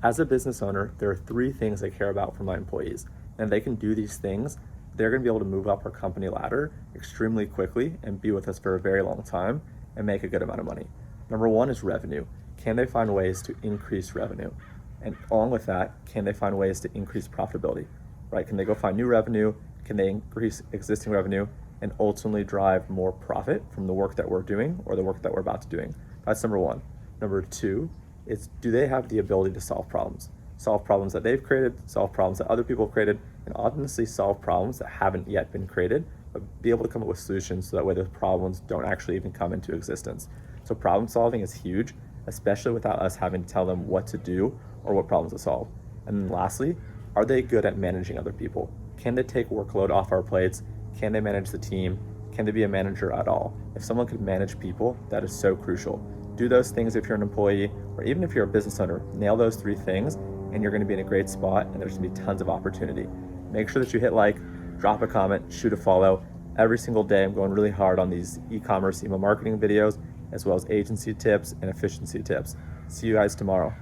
As a business owner, there are 3 things I care about for my employees. And if they can do these things, they're going to be able to move up our company ladder extremely quickly and be with us for a very long time and make a good amount of money. Number 1 is revenue. Can they find ways to increase revenue? And along with that, can they find ways to increase profitability, right? Can they go find new revenue? Can they increase existing revenue and ultimately drive more profit from the work that we're doing or the work that we're about to doing? That's number 1. Number 2 is, do they have the ability to solve problems? Solve problems that they've created, solve problems that other people have created, and honestly solve problems that haven't yet been created, but be able to come up with solutions so that way those problems don't actually even come into existence. So problem solving is huge, especially without us having to tell them what to do or what problems to solve. And then lastly, are they good at managing other people? Can they take workload off our plates? Can they manage the team? Can they be a manager at all? If someone could manage people, that is so crucial. Do those things if you're an employee, or even if you're a business owner. Nail those 3 things, and you're going to be in a great spot, and there's going to be tons of opportunity. Make sure that you hit like, drop a comment, shoot a follow. Every single day, I'm going really hard on these e-commerce email marketing videos, as well as agency tips and efficiency tips. See you guys tomorrow.